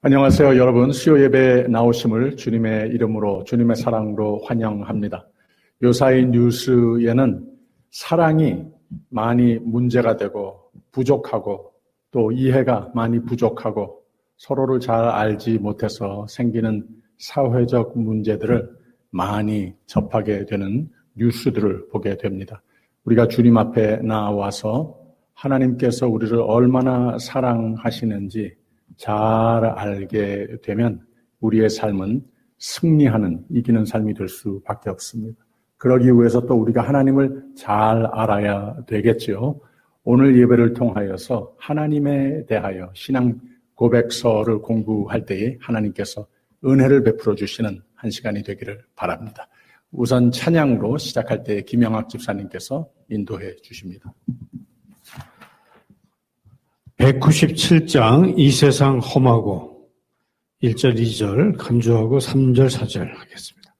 안녕하세요. 여러분, 수요 예배에 나오심을 주님의 이름으로, 주님의 사랑으로 환영합니다. 요사이 뉴스에는 사랑이 많이 문제가 되고 부족하고 또 이해가 많이 부족하고 서로를 잘 알지 못해서 생기는 사회적 문제들을 많이 접하게 되는 뉴스들을 보게 됩니다. 우리가 주님 앞에 나와서 하나님께서 우리를 얼마나 사랑하시는지 잘 알게 되면 우리의 삶은 승리하는, 이기는 삶이 될 수밖에 없습니다. 그러기 위해서 또 우리가 하나님을 잘 알아야 되겠죠. 오늘 예배를 통하여서 하나님에 대하여 신앙 고백서를 공부할 때에 하나님께서 은혜를 베풀어 주시는 한 시간이 되기를 바랍니다. 우선 찬양으로 시작할 때 김영학 집사님께서 인도해 주십니다. 197장 이 세상 험하고 1절 2절 간주하고 3절 4절 하겠습니다.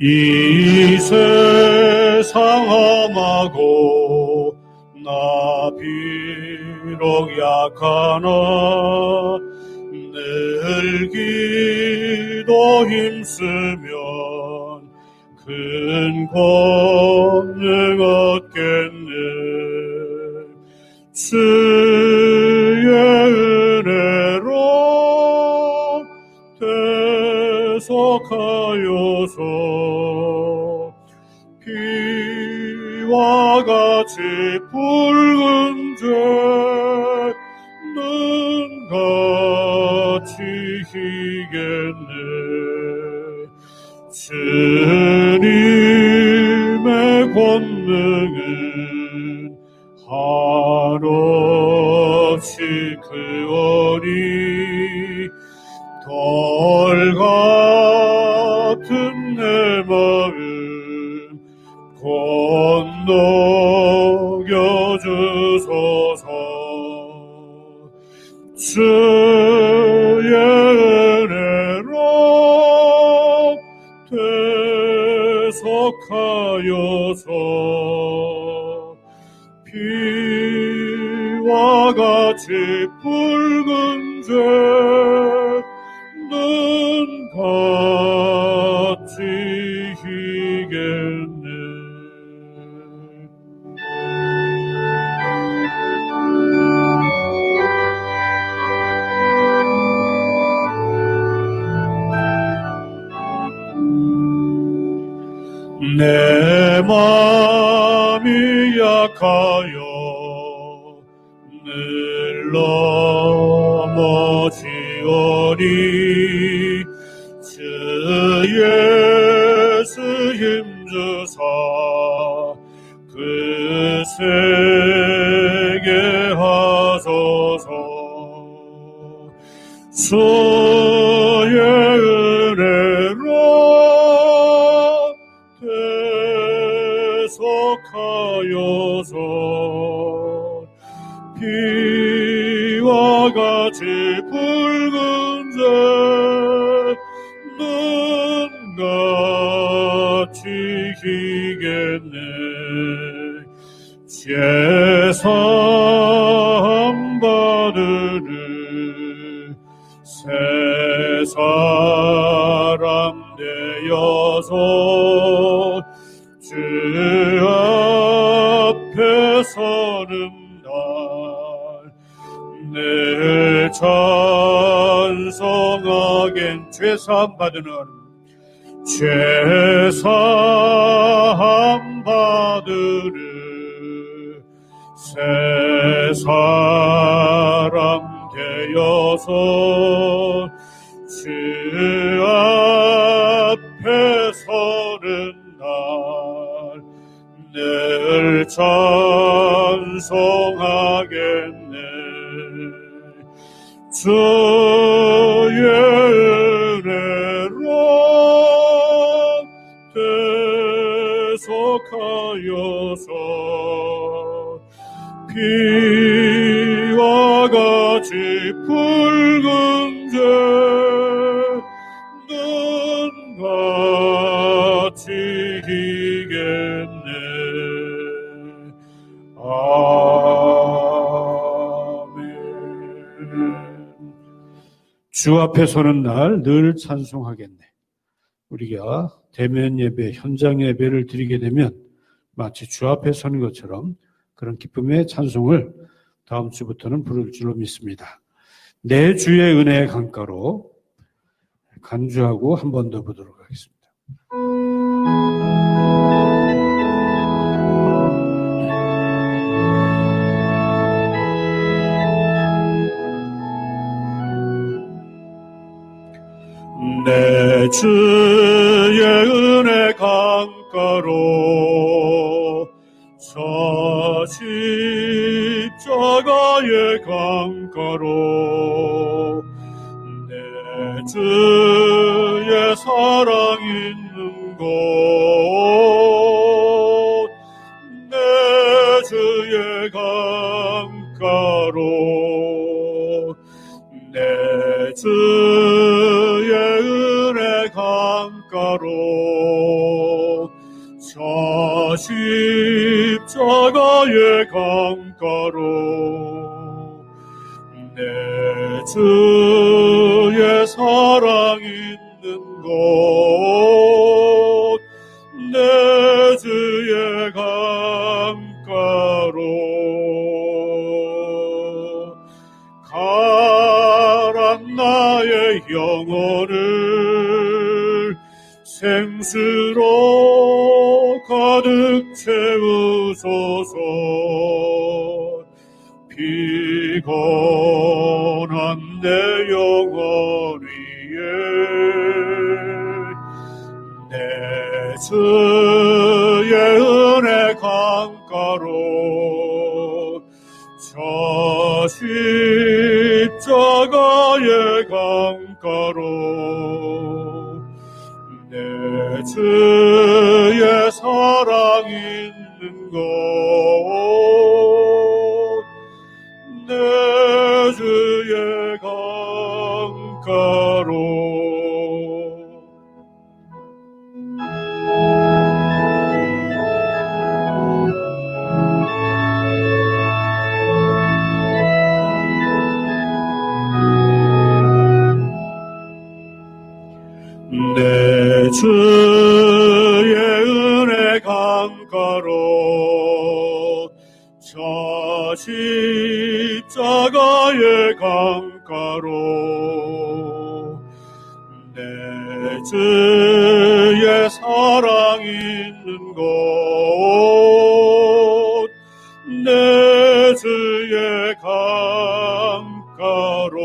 이 세상 험하고 나 비록 약하나 늘 기도 힘쓰면 큰 권능 얻겠네. 주의 은혜로 대속하여서 피와 같이 붉은 죄는 같이 희겠네. 주님의 권능은 한없이 크오니 돌 같은 내 마음 건너겨 주소서. 주의 은혜로 대속하여서 피와 같이 붉은 죄는 같이 희겠네. 내 맘이 약하여 늘 넘어지오니 주 예수 힘주사 그 세게 하소서. 주의 은혜로 대속하여서 피와 같이 붉은 죄는 같이 희겠네. 제사함 받으는 새 사람 되어서 주 앞에 서는 날 늘 찬송하겐. 죄사함 받으는 죄사함 받으는 새 사람 되어서 주 앞에 서는 늘 찬송하겠네. 주의 은혜로 대속하여서 피와 같이 붉은 죄는 같이 지키겠네. 주 앞에 서는 날 늘 찬송하겠네. 우리가 대면 예배, 현장 예배를 드리게 되면 마치 주 앞에 서는 것처럼 그런 기쁨의 찬송을 다음 주부터는 부를 줄로 믿습니다. 내 주의 은혜의 강가로 간주하고 한 번 더 보도록 하겠습니다. 내 주의 은혜 강가로 저 십자가의 강가로 내 주의 사랑 있는 곳 내 주의 강가로 내 주의 은혜 강가로 저 십자가의 강가로 내 주의 사랑 있는 곳 내 주의 강가로 가란 나의 영혼을 생수로 가득 채우소서. 피곤한 내 영혼 위에 내 주의 은혜 강가로 저 십자가의 강가로 내 주의 사랑 있는 곳 내 주의 강가로 내 주의 은혜 강가로 저 십자가의 강가로 내 주의 사랑 있는 곳 내 주의 강가로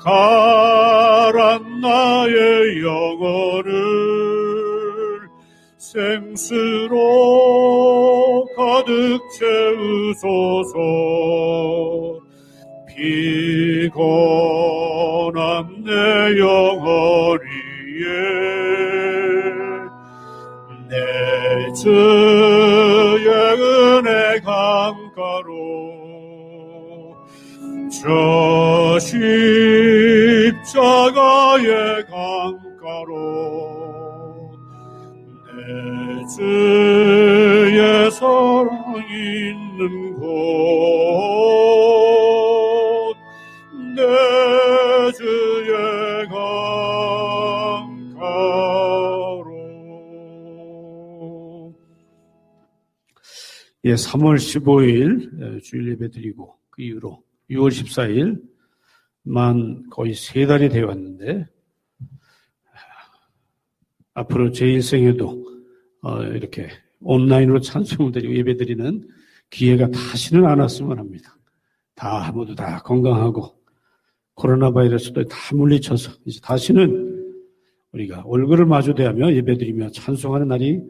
가란 나의 영혼을 생수로 가득 채우소서. 피곤한 내 영혼 위에 내 주의 은혜 강가로 저 십자가의 강가로 내 주의 사랑 있는 곳 내 주의 강가로 3월 15일 주일 예배 드리고 그 이후로 6월 14일 만 거의 3달이 되어 왔는데 앞으로 제 일생에도 이렇게 온라인으로 찬송을 드리고 예배 드리는 기회가 다시는 안 왔으면 합니다. 다 모두 다 건강하고 코로나 바이러스도 다 물리쳐서 이제 다시는 우리가 얼굴을 마주대하며 예배 드리며 찬송하는 날이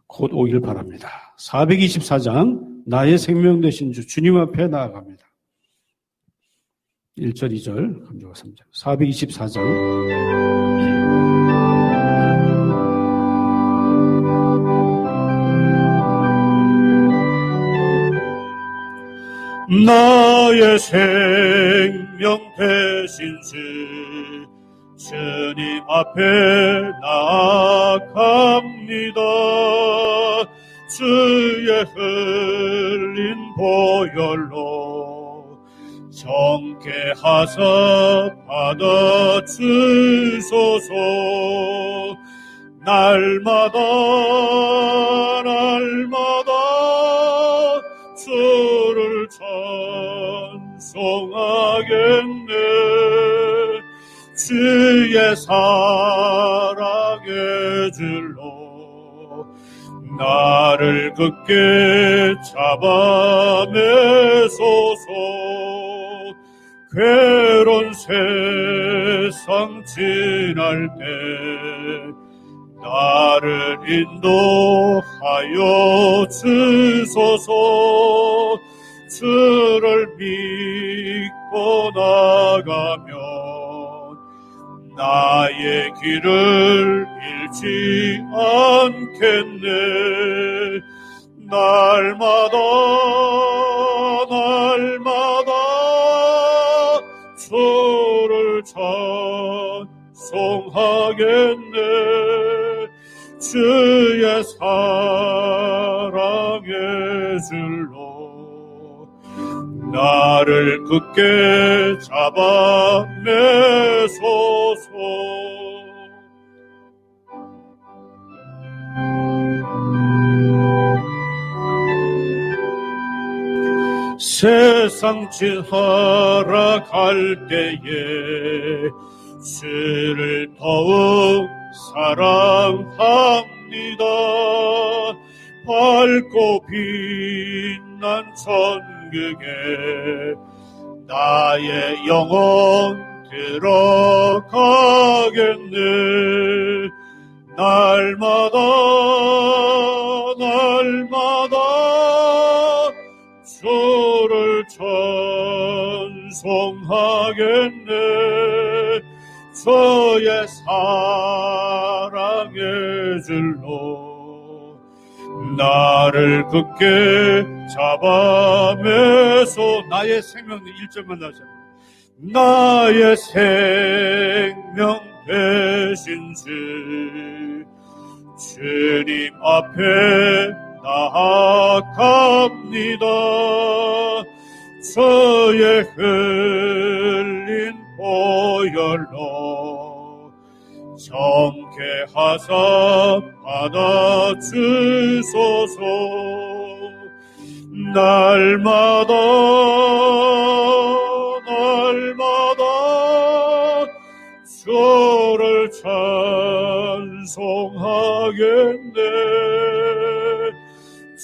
곧 오길 바랍니다. 424장 나의 생명 되신 주 주님 앞에 나아갑니다. 1절, 2절, 감조가 3절. 424장. 나의 생명 되신 주 주님 앞에 나아갑니다. 주의 흘린 보혈로 정케하사 받아주소서. 날마다 주를 찬송하겠네. 주의 사랑의 줄로 나를 굳게 잡아매소서. 괴로운 세상 지날 때 나를 인도하여 주소서. 주를 믿고 나가면 나의 길을 잃지 않겠네. 날마다 주를 찬송하겠네. 주의 사랑의 줄로 나를 굳게 잡아매소서. 세상 지하러 갈 때에 주를 더욱 사랑합니다. 밝고 빛난 천국에 나의 영혼 들어가겠네. 날마다 주를 찬송하겠네. 저의 사랑의 줄로 나를 굳게 잡아매소. 나의 생명 1절만 다시 한번. 나의 생명 되신 주님 앞에 나아갑니다. 저의 흘린 보혈로 정케하사 받아주소서. 날마다 주를 찬송하겠네.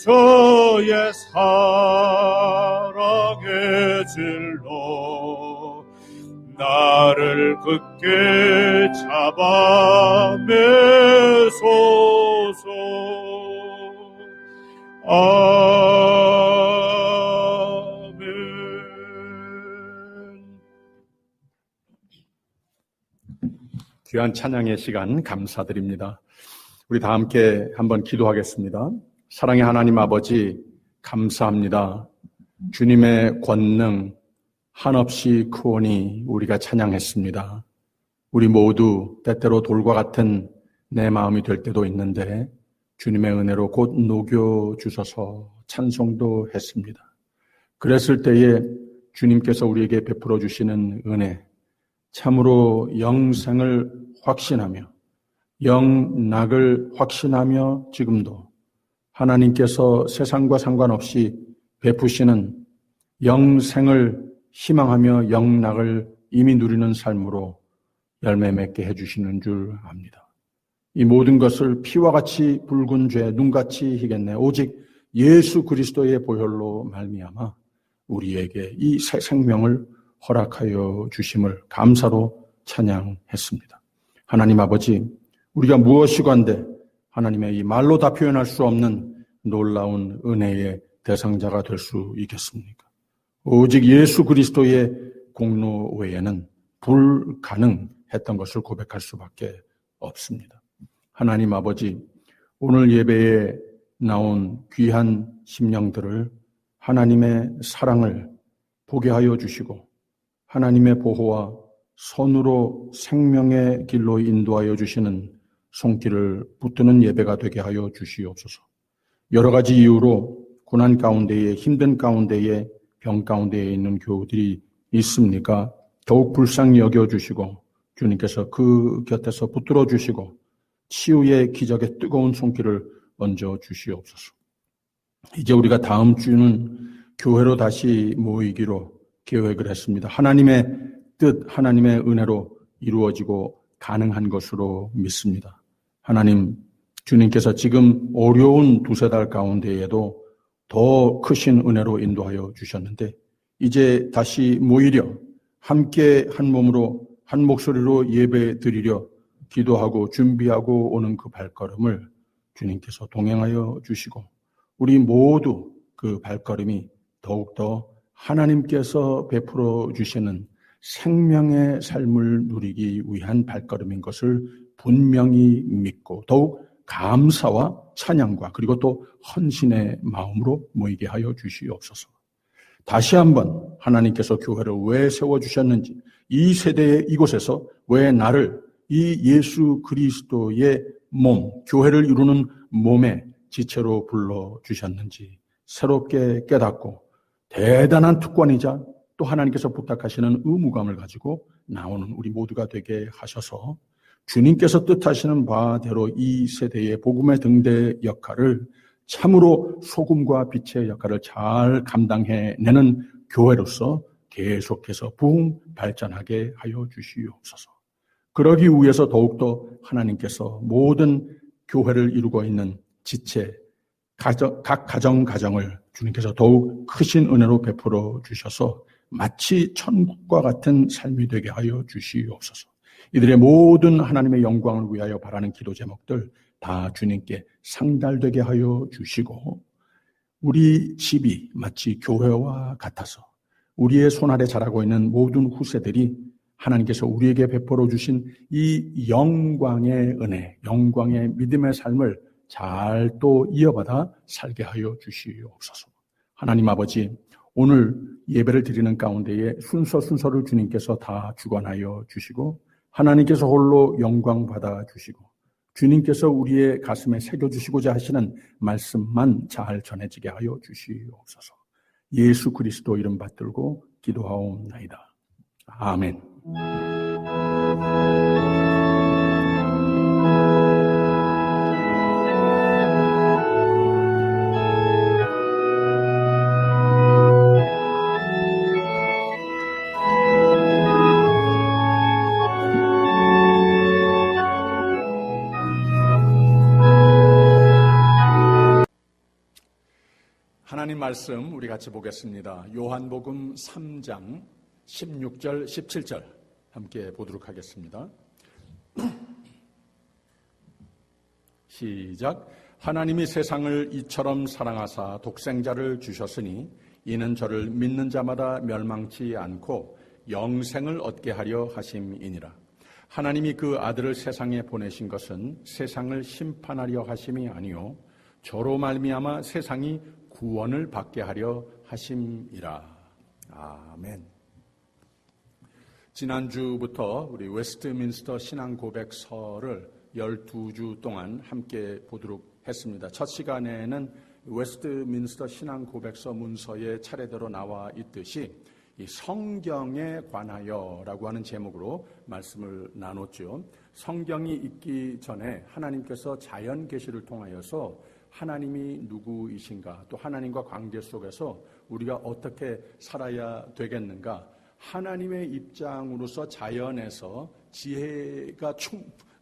저의 사랑의 줄로 나를 굳게 잡아매소서. 아멘. 귀한 찬양의 시간 감사드립니다. 우리 다 함께 한번 기도하겠습니다. 사랑의 하나님 아버지, 감사합니다. 주님의 권능 한없이 크오니 우리가 찬양했습니다. 우리 모두 때때로 돌과 같은 내 마음이 될 때도 있는데 주님의 은혜로 곧 녹여주셔서 찬송도 했습니다. 그랬을 때에 주님께서 우리에게 베풀어 주시는 은혜, 참으로 영생을 확신하며 영락을 확신하며 지금도 하나님께서 세상과 상관없이 베푸시는 영생을 희망하며 영락을 이미 누리는 삶으로 열매 맺게 해주시는 줄 압니다. 이 모든 것을 피와 같이 붉은 죄, 눈같이 희겠네. 오직 예수 그리스도의 보혈로 말미암아 우리에게 이 새 생명을 허락하여 주심을 감사로 찬양했습니다. 하나님 아버지, 우리가 무엇이건데 하나님의 이 말로 다 표현할 수 없는 놀라운 은혜의 대상자가 될 수 있겠습니까? 오직 예수 그리스도의 공로 외에는 불가능했던 것을 고백할 수밖에 없습니다. 하나님 아버지, 오늘 예배에 나온 귀한 심령들을 하나님의 사랑을 보게 하여 주시고 하나님의 보호와 선으로 생명의 길로 인도하여 주시는 손길을 붙드는 예배가 되게 하여 주시옵소서. 여러 가지 이유로 고난 가운데에, 힘든 가운데에, 병 가운데에 있는 교우들이 있습니까? 더욱 불쌍히 여겨주시고 주님께서 그 곁에서 붙들어 주시고 치유의 기적의 뜨거운 손길을 얹어 주시옵소서. 이제 우리가 다음 주는 교회로 다시 모이기로 계획을 했습니다. 하나님의 뜻, 하나님의 은혜로 이루어지고 가능한 것으로 믿습니다. 하나님, 주님께서 지금 어려운 두세 달 가운데에도 더 크신 은혜로 인도하여 주셨는데 이제 다시 모이려 함께 한 몸으로 한 목소리로 예배 드리려 기도하고 준비하고 오는 그 발걸음을 주님께서 동행하여 주시고 우리 모두 그 발걸음이 더욱더 하나님께서 베풀어 주시는 생명의 삶을 누리기 위한 발걸음인 것을 분명히 믿고 더욱 감사와 찬양과 그리고 또 헌신의 마음으로 모이게 하여 주시옵소서. 다시 한번 하나님께서 교회를 왜 세워주셨는지, 이 세대의 이곳에서 왜 나를 이 예수 그리스도의 몸, 교회를 이루는 몸의 지체로 불러주셨는지 새롭게 깨닫고 대단한 특권이자 또 하나님께서 부탁하시는 의무감을 가지고 나오는 우리 모두가 되게 하셔서 주님께서 뜻하시는 바대로 이 세대의 복음의 등대 역할을 참으로 소금과 빛의 역할을 잘 감당해내는 교회로서 계속해서 부흥 발전하게 하여 주시옵소서. 그러기 위해서 더욱더 하나님께서 모든 교회를 이루고 있는 지체, 각 가정을 주님께서 더욱 크신 은혜로 베풀어 주셔서 마치 천국과 같은 삶이 되게 하여 주시옵소서. 이들의 모든 하나님의 영광을 위하여 바라는 기도 제목들 다 주님께 상달되게 하여 주시고 우리 집이 마치 교회와 같아서 우리의 손아래 자라고 있는 모든 후세들이 하나님께서 우리에게 베풀어 주신 이 영광의 은혜, 영광의 믿음의 삶을 잘 또 이어받아 살게 하여 주시옵소서. 하나님 아버지, 오늘 예배를 드리는 가운데에 순서를 주님께서 다 주관하여 주시고 하나님께서 홀로 영광 받아 주시고 주님께서 우리의 가슴에 새겨주시고자 하시는 말씀만 잘 전해지게 하여 주시옵소서. 예수 그리스도 이름 받들고 기도하옵나이다. 아멘. 하나님 말씀 우리 같이 보겠습니다. 요한복음 3장 16절 17절 함께 보도록 하겠습니다. 시작. 하나님이 세상을 이처럼 사랑하사 독생자를 주셨으니 이는 저를 믿는 자마다 멸망치 않고 영생을 얻게 하려 하심이니라. 하나님이 그 아들을 세상에 보내신 것은 세상을 심판하려 하심이 아니요 저로 말미암아 세상이 구원을 받게 하려 하심이라. 아멘. 지난주부터 우리 웨스트민스터 신앙 고백서를 12주 동안 함께 보도록 했습니다. 첫 시간에는 웨스트민스터 신앙 고백서 문서에 차례대로 나와 있듯이 이 성경에 관하여라고 하는 제목으로 말씀을 나눴죠. 성경이 있기 전에 하나님께서 자연 계시를 통하여서 하나님이 누구이신가, 또 하나님과 관계 속에서 우리가 어떻게 살아야 되겠는가, 하나님의 입장으로서 자연에서 지혜가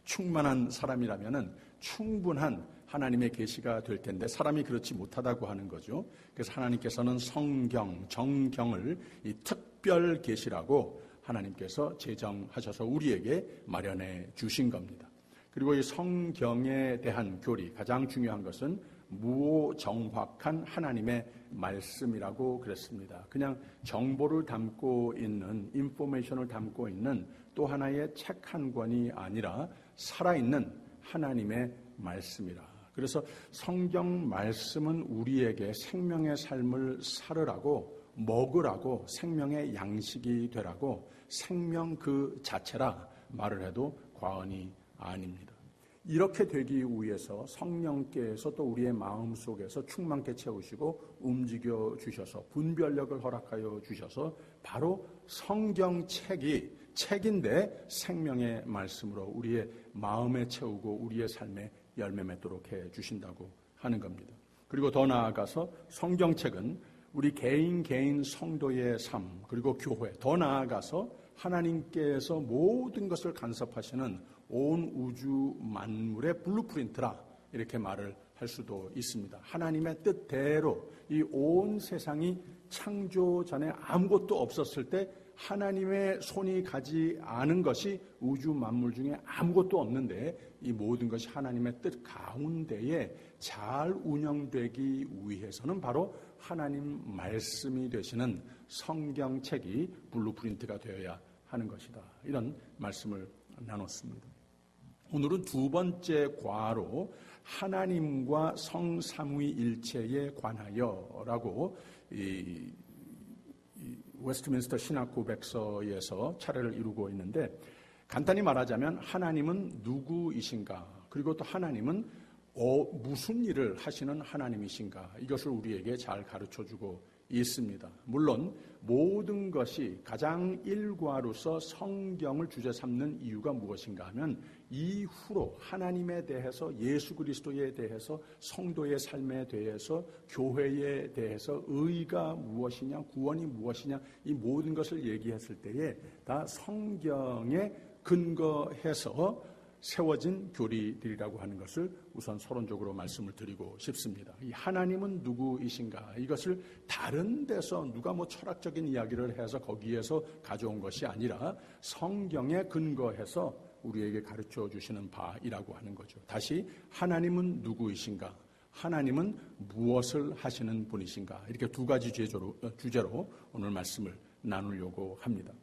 충만한 사람이라면 충분한 하나님의 계시가 될 텐데 사람이 그렇지 못하다고 하는 거죠. 그래서 하나님께서는 성경, 정경을 이 특별 계시라고 하나님께서 제정하셔서 우리에게 마련해 주신 겁니다. 그리고 이 성경에 대한 교리, 가장 중요한 것은 무오정확한 하나님의 말씀이라고 그랬습니다. 그냥 정보를 담고 있는, 인포메이션을 담고 있는 또 하나의 책 한 권이 아니라 살아있는 하나님의 말씀이라. 그래서 성경 말씀은 우리에게 생명의 삶을 살으라고, 먹으라고, 생명의 양식이 되라고, 생명 그 자체라 말을 해도 과언이 아닙니다. 이렇게 되기 위해서 성령께서 또 우리의 마음 속에서 충만케 채우시고 움직여 주셔서 분별력을 허락하여 주셔서 바로 책인데 생명의 말씀으로 우리의 마음에 채우고 우리의 삶에 열매 맺도록 해 주신다고 하는 겁니다. 그리고 더 나아가서 성경책은 우리 개인 성도의 삶 그리고 교회, 더 나아가서 하나님께서 모든 것을 간섭하시는 온 우주 만물의 블루프린트라 이렇게 말을 할 수도 있습니다. 하나님의 뜻대로 이 온 세상이 창조 전에 아무것도 없었을 때 하나님의 손이 가지 않은 것이 우주 만물 중에 아무것도 없는데 이 모든 것이 하나님의 뜻 가운데에 잘 운영되기 위해서는 바로 하나님 말씀이 되시는 성경책이 블루프린트가 되어야 하는 것이다. 이런 말씀을 나눴습니다. 오늘은 두 번째 과로 하나님과 성삼위일체에 관하여라고 이 웨스트민스터 신학 고백서에서 차례를 이루고 있는데 간단히 말하자면 하나님은 누구이신가 그리고 또 하나님은 무슨 일을 하시는 하나님이신가 이것을 우리에게 잘 가르쳐주고 있습니다. 물론 모든 것이 가장 일과로서 성경을 주제 삼는 이유가 무엇인가 하면 이후로 하나님에 대해서 예수 그리스도에 대해서 성도의 삶에 대해서 교회에 대해서 의가 무엇이냐 구원이 무엇이냐 이 모든 것을 얘기했을 때에 다 성경에 근거해서 세워진 교리들이라고 하는 것을 우선 서론적으로 말씀을 드리고 싶습니다. 이 하나님은 누구이신가 이것을 다른 데서 누가 철학적인 이야기를 해서 거기에서 가져온 것이 아니라 성경에 근거해서 우리에게 가르쳐 주시는 바이라고 하는 거죠. 다시 하나님은 누구이신가 하나님은 무엇을 하시는 분이신가 이렇게 두 가지 주제로 오늘 말씀을 나누려고 합니다.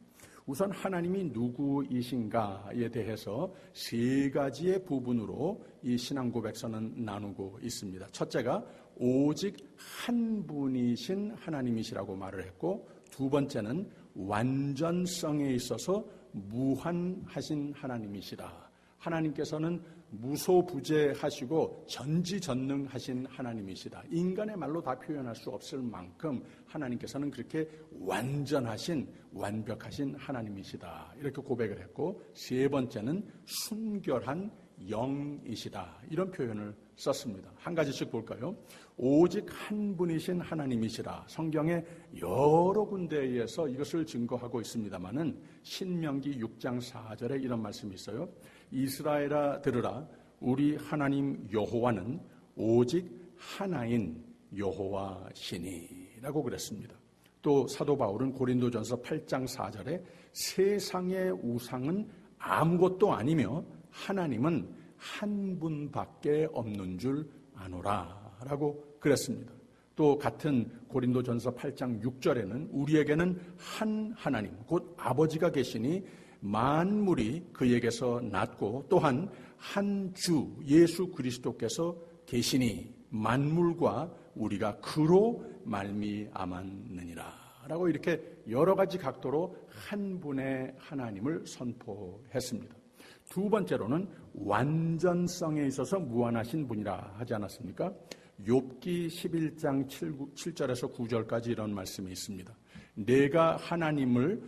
우선 하나님이 누구이신가에 대해서 세 가지의 부분으로 이 신앙고백서는 나누고 있습니다. 첫째가 오직 한 분이신 하나님이시라고 말을 했고 두 번째는 완전성에 있어서 무한하신 하나님이시다. 하나님께서는 무소부재하시고 전지전능하신 하나님이시다. 인간의 말로 다 표현할 수 없을 만큼 하나님께서는 그렇게 완전하신 완벽하신 하나님이시다. 이렇게 고백을 했고 세 번째는 순결한 영이시다. 이런 표현을 썼습니다. 한 가지씩 볼까요? 오직 한 분이신 하나님이시라. 성경의 여러 군데에서 이것을 증거하고 있습니다마는 신명기 6장 4절에 이런 말씀이 있어요. 이스라엘아 들으라. 우리 하나님 여호와는 오직 하나인 여호와시니 라고 그랬습니다. 또 사도 바울은 고린도전서 8장 4절에 세상의 우상은 아무것도 아니며 하나님은 한 분밖에 없는 줄 아노라 라고 그랬습니다. 또 같은 고린도전서 8장 6절에는 우리에게는 한 하나님 곧 아버지가 계시니 만물이 그에게서 났고 또한 한 주 예수 그리스도께서 계시니 만물과 우리가 그로 말미암았느니라 라고 이렇게 여러 가지 각도로 한 분의 하나님을 선포했습니다. 두 번째로는 완전성에 있어서 무한하신 분이라 하지 않았습니까? 욥기 11장 7절에서 9절까지 이런 말씀이 있습니다. 내가 하나님의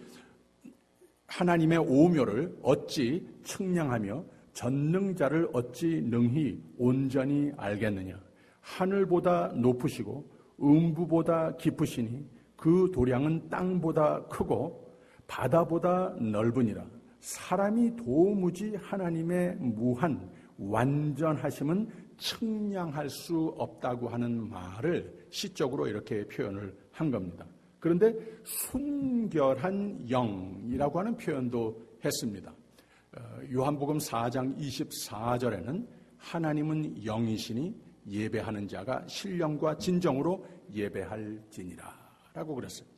오묘를 어찌 측량하며 전능자를 어찌 능히 온전히 알겠느냐. 하늘보다 높으시고 음부보다 깊으시니 그 도량은 땅보다 크고 바다보다 넓으니라. 사람이 도무지 하나님의 무한 완전하심은 측량할 수 없다고 하는 말을 시적으로 이렇게 표현을 한 겁니다. 그런데 순결한 영이라고 하는 표현도 했습니다. 요한복음 4장 24절에는 하나님은 영이시니 예배하는 자가 신령과 진정으로 예배할지니라 라고 그랬어요.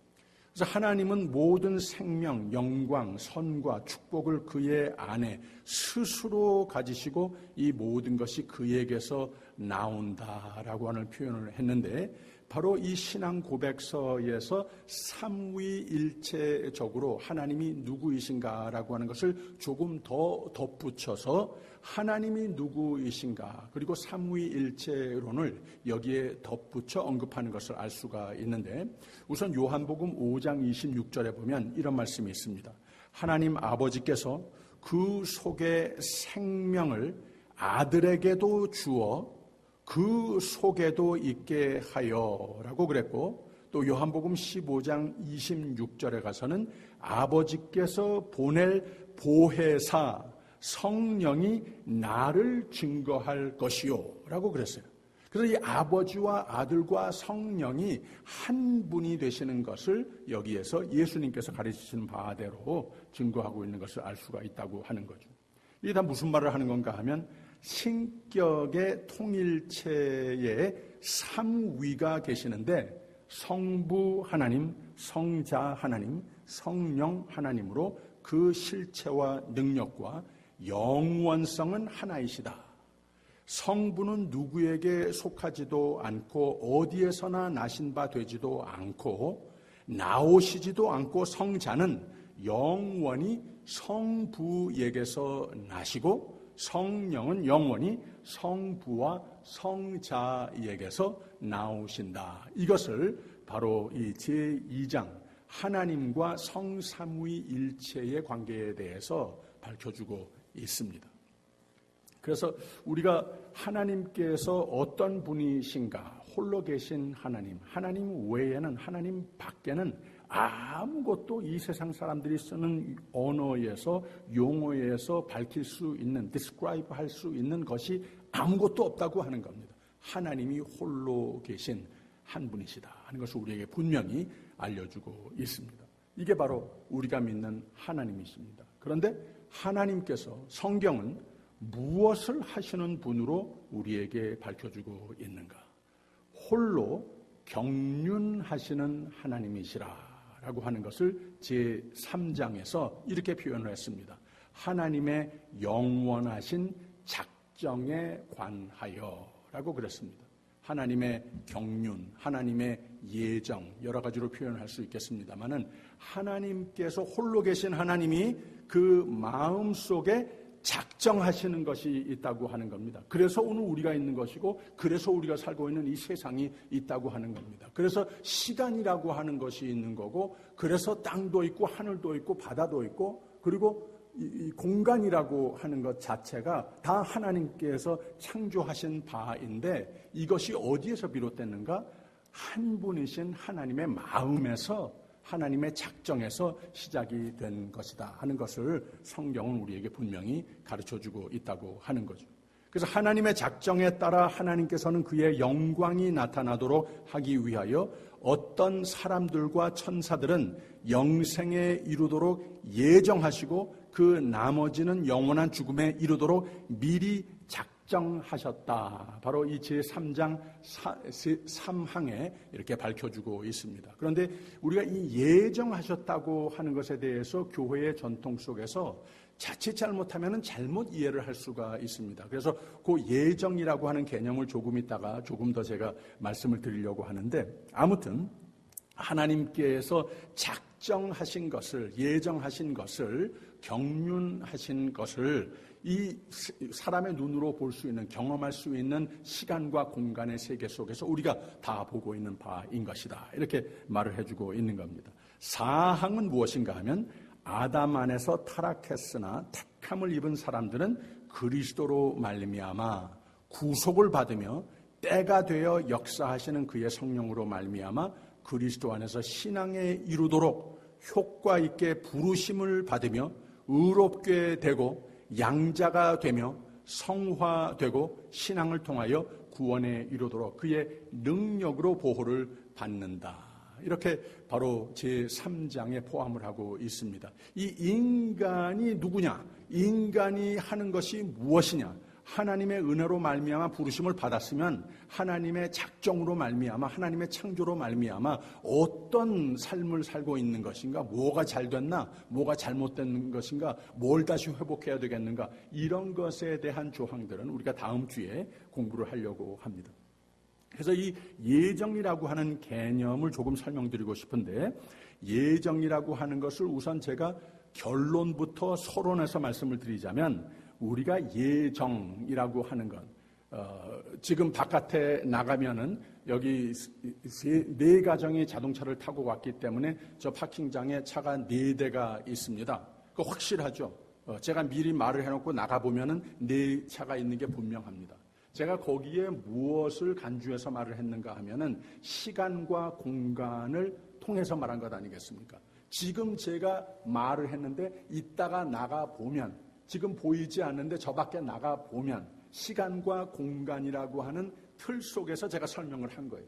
그래서 하나님은 모든 생명, 영광, 선과 축복을 그의 안에 스스로 가지시고 이 모든 것이 그에게서 나온다라고 하는 표현을 했는데 바로 이 신앙 고백서에서 삼위일체적으로 하나님이 누구이신가라고 하는 것을 조금 더 덧붙여서 하나님이 누구이신가 그리고 삼위일체론을 여기에 덧붙여 언급하는 것을 알 수가 있는데 우선 요한복음 5장 26절에 보면 이런 말씀이 있습니다. 하나님 아버지께서 그 속에 생명을 아들에게도 주어 그 속에도 있게 하여 라고 그랬고 또 요한복음 15장 26절에 가서는 아버지께서 보낼 보혜사 성령이 나를 증거할 것이요 라고 그랬어요. 그래서 이 아버지와 아들과 성령이 한 분이 되시는 것을 여기에서 예수님께서 가르치시는 바대로 증거하고 있는 것을 알 수가 있다고 하는 거죠. 이게 다 무슨 말을 하는 건가 하면 신격의 통일체에 삼위가 계시는데 성부 하나님, 성자 하나님, 성령 하나님으로 그 실체와 능력과 영원성은 하나이시다. 성부는 누구에게 속하지도 않고 어디에서나 나신 바 되지도 않고 나오시지도 않고 성자는 영원히 성부에게서 나시고 성령은 영원히 성부와 성자에게서 나오신다. 이것을 바로 이 제2장 하나님과 성삼위일체의 관계에 대해서 밝혀주고 있습니다. 그래서 우리가 하나님께서 어떤 분이신가, 홀로 계신 하나님, 하나님 외에는, 하나님 밖에는 아무것도 이 세상 사람들이 쓰는 언어에서, 용어에서 밝힐 수 있는, describe 할 수 있는 것이 아무것도 없다고 하는 겁니다. 하나님이 홀로 계신 한 분이시다 하는 것을 우리에게 분명히 알려주고 있습니다. 이게 바로 우리가 믿는 하나님이십니다. 그런데 하나님께서 성경은 무엇을 하시는 분으로 우리에게 밝혀주고 있는가? 홀로 경륜하시는 하나님이시라 라고 하는 것을 제3장에서 이렇게 표현을 했습니다. 하나님의 영원하신 작정에 관하여 라고 그랬습니다. 하나님의 경륜, 하나님의 예정 여러 가지로 표현할 수 있겠습니다만은 하나님께서 홀로 계신 하나님이 그 마음속에 작정하시는 것이 있다고 하는 겁니다. 그래서 오늘 우리가 있는 것이고 그래서 우리가 살고 있는 이 세상이 있다고 하는 겁니다. 그래서 시간이라고 하는 것이 있는 거고 그래서 땅도 있고 하늘도 있고 바다도 있고 그리고 이 공간이라고 하는 것 자체가 다 하나님께서 창조하신 바인데 이것이 어디에서 비롯됐는가? 한 분이신 하나님의 마음에서 하나님의 작정에서 시작이 된 것이다 하는 것을 성경은 우리에게 분명히 가르쳐주고 있다고 하는 거죠. 그래서 하나님의 작정에 따라 하나님께서는 그의 영광이 나타나도록 하기 위하여 어떤 사람들과 천사들은 영생에 이르도록 예정하시고 그 나머지는 영원한 죽음에 이르도록 미리 작정하셨다. 바로 이 제3장 3항에 이렇게 밝혀주고 있습니다. 그런데 우리가 이 예정하셨다고 하는 것에 대해서 교회의 전통 속에서 자칫 잘못하면 잘못 이해를 할 수가 있습니다. 그래서 그 예정이라고 하는 개념을 조금 있다가 조금 더 제가 말씀을 드리려고 하는데 아무튼 하나님께서 작정하신 것을 예정하신 것을 경륜하신 것을 이 사람의 눈으로 볼 수 있는 경험할 수 있는 시간과 공간의 세계 속에서 우리가 다 보고 있는 바인 것이다. 이렇게 말을 해주고 있는 겁니다. 사항은 무엇인가 하면 아담 안에서 타락했으나 택함을 입은 사람들은 그리스도로 말미암아 구속을 받으며 때가 되어 역사하시는 그의 성령으로 말미암아 그리스도 안에서 신앙에 이르도록 효과 있게 부르심을 받으며 의롭게 되고 양자가 되며 성화되고 신앙을 통하여 구원에 이르도록 그의 능력으로 보호를 받는다. 이렇게 바로 제3장에 포함을 하고 있습니다. 이 인간이 누구냐? 인간이 하는 것이 무엇이냐? 하나님의 은혜로 말미암아 부르심을 받았으면 하나님의 작정으로 말미암아 하나님의 창조로 말미암아 어떤 삶을 살고 있는 것인가? 뭐가 잘 됐나? 뭐가 잘못된 것인가? 뭘 다시 회복해야 되겠는가? 이런 것에 대한 조항들은 우리가 다음 주에 공부를 하려고 합니다. 그래서 이 예정이라고 하는 개념을 조금 설명드리고 싶은데, 예정이라고 하는 것을 우선 제가 결론부터 서론에서 말씀을 드리자면, 우리가 예정이라고 하는 건 지금 바깥에 나가면은 여기 네 가정이 자동차를 타고 왔기 때문에 저 파킹장에 차가 4대가 있습니다. 그거 확실하죠. 제가 미리 말을 해놓고 나가보면은 4차가 있는 게 분명합니다. 제가 거기에 무엇을 간주해서 말을 했는가 하면은 시간과 공간을 통해서 말한 것 아니겠습니까? 지금 제가 말을 했는데 이따가 나가보면, 지금 보이지 않는데 저 밖에 나가보면 시간과 공간이라고 하는 틀 속에서 제가 설명을 한 거예요.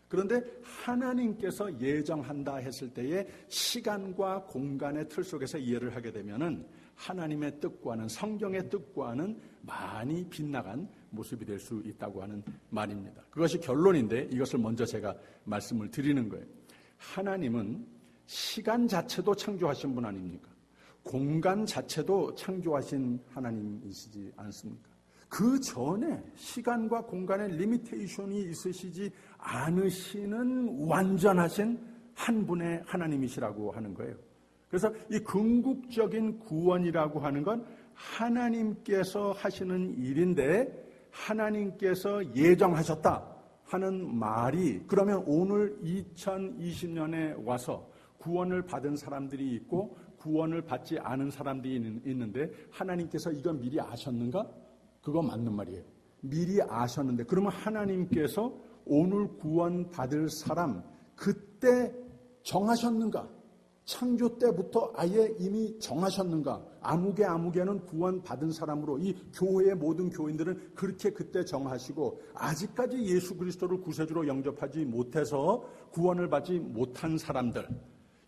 그런데 하나님께서 예정한다 했을 때에 시간과 공간의 틀 속에서 이해를 하게 되면은 하나님의 뜻과는, 성경의 뜻과는 많이 빗나간 모습이 될 수 있다고 하는 말입니다. 그것이 결론인데 이것을 먼저 제가 말씀을 드리는 거예요. 하나님은 시간 자체도 창조하신 분 아닙니까? 공간 자체도 창조하신 하나님이시지 않습니까? 그 전에 시간과 공간의 리미테이션이 있으시지 않으시는 완전하신 한 분의 하나님이시라고 하는 거예요. 그래서 이 궁극적인 구원이라고 하는 건 하나님께서 하시는 일인데, 하나님께서 예정하셨다 하는 말이, 그러면 오늘 2020년에 와서 구원을 받은 사람들이 있고 구원을 받지 않은 사람들이 있는데, 하나님께서 이건 미리 아셨는가? 그거 맞는 말이에요. 미리 아셨는데, 그러면 하나님께서 오늘 구원 받을 사람 그때 정하셨는가? 창조 때부터 아예 이미 정하셨는가? 아무개는 구원 받은 사람으로, 이 교회의 모든 교인들은 그렇게 그때 정하시고, 아직까지 예수 그리스도를 구세주로 영접하지 못해서 구원을 받지 못한 사람들,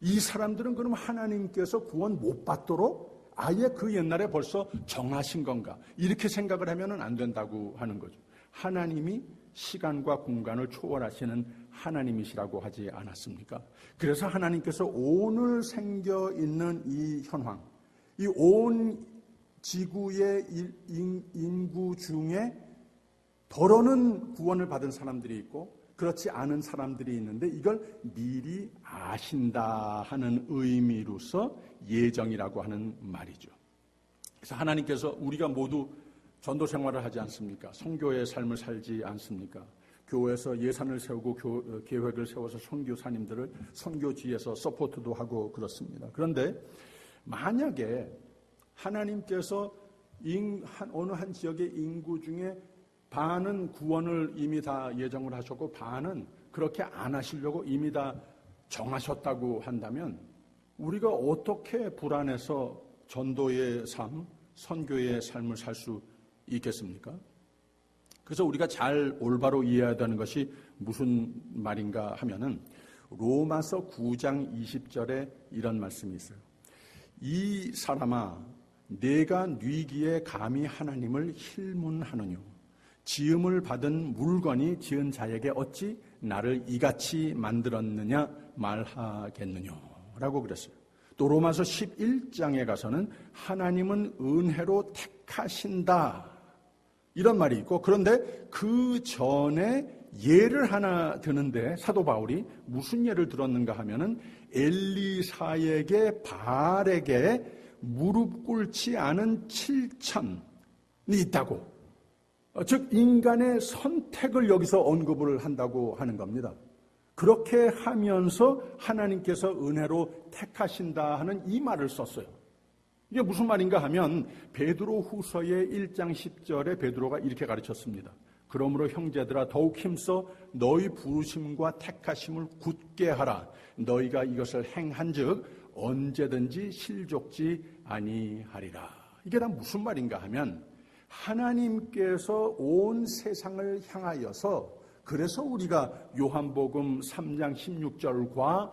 이 사람들은 그럼 하나님께서 구원 못 받도록 아예 그 옛날에 벌써 정하신 건가? 이렇게 생각을 하면 안 된다고 하는 거죠. 하나님이 시간과 공간을 초월하시는 하나님이시라고 하지 않았습니까? 그래서 하나님께서 오늘 생겨 있는 이 현황, 이 온 지구의 인구 중에 더러는 구원을 받은 사람들이 있고 그렇지 않은 사람들이 있는데, 이걸 미리 아신다 하는 의미로서 예정이라고 하는 말이죠. 그래서 하나님께서, 우리가 모두 전도 생활을 하지 않습니까? 선교의 삶을 살지 않습니까? 교회에서 예산을 세우고 계획을 세워서 선교사님들을 선교지에서 서포트도 하고 그렇습니다. 그런데 만약에 하나님께서 어느 한 지역의 인구 중에 반은 구원을 이미 다 예정을 하셨고 반은 그렇게 안 하시려고 이미 다 정하셨다고 한다면, 우리가 어떻게 불안해서 전도의 삶, 선교의 삶을 살 수 있겠습니까? 그래서 우리가 잘 올바로 이해해야 되는 것이 무슨 말인가 하면은, 로마서 9장 20절에 이런 말씀이 있어요. 이 사람아, 내가 뉘기에 감히 하나님을 힐문하느뇨. 지음을 받은 물건이 지은 자에게 어찌 나를 이같이 만들었느냐 말하겠느뇨 라고 그랬어요. 또 로마서 11장에 가서는 하나님은 은혜로 택하신다 이런 말이 있고, 그런데 그 전에 예를 하나 드는데 사도 바울이 무슨 예를 들었는가 하면은 엘리사에게 바알에게 무릎 꿇지 않은 7천이 있다고, 즉 인간의 선택을 여기서 언급을 한다고 하는 겁니다. 그렇게 하면서 하나님께서 은혜로 택하신다 하는 이 말을 썼어요. 이게 무슨 말인가 하면, 베드로 후서의 1장 10절에 베드로가 이렇게 가르쳤습니다. 그러므로 형제들아 더욱 힘써 너희 부르심과 택하심을 굳게 하라. 너희가 이것을 행한즉 언제든지 실족지 아니하리라. 이게 다 무슨 말인가 하면, 하나님께서 온 세상을 향하여서, 그래서 우리가 요한복음 3장 16절과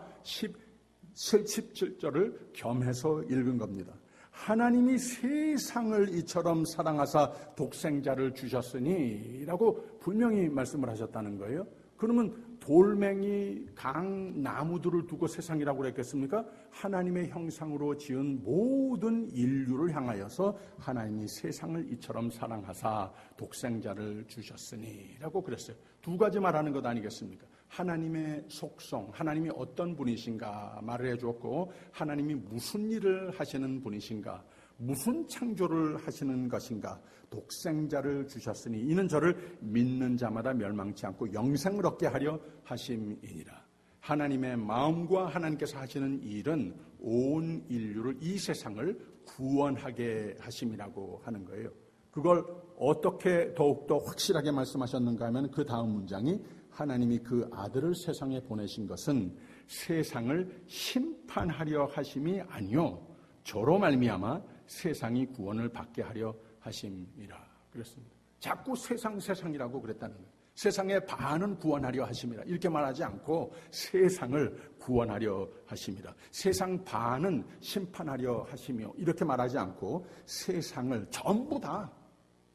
17절을 겸해서 읽은 겁니다. 하나님이 세상을 이처럼 사랑하사 독생자를 주셨으니 라고 분명히 말씀을 하셨다는 거예요. 그러면 돌멩이, 강, 나무들을 두고 세상이라고 그랬겠습니까? 하나님의 형상으로 지은 모든 인류를 향하여서 하나님이 세상을 이처럼 사랑하사 독생자를 주셨으니 라고 그랬어요. 두 가지 말하는 것 아니겠습니까? 하나님의 속성, 하나님이 어떤 분이신가 말을 해주었고, 하나님이 무슨 일을 하시는 분이신가, 무슨 창조를 하시는 것인가, 독생자를 주셨으니 이는 저를 믿는 자마다 멸망치 않고 영생을 얻게 하려 하심이니라. 하나님의 마음과 하나님께서 하시는 일은 온 인류를, 이 세상을 구원하게 하심이라고 하는 거예요. 그걸 어떻게 더욱더 확실하게 말씀하셨는가 하면 그 다음 문장이 하나님이 그 아들을 세상에 보내신 것은 세상을 심판하려 하심이 아니요 저로 말미암아 세상이 구원을 받게 하려 하심이라 그랬습니다. 자꾸 세상이라고 그랬다는 거예요. 세상의 반은 구원하려 하심이라 이렇게 말하지 않고 세상을 구원하려 하심이라. 세상 반은 심판하려 하시며 이렇게 말하지 않고 세상을 전부 다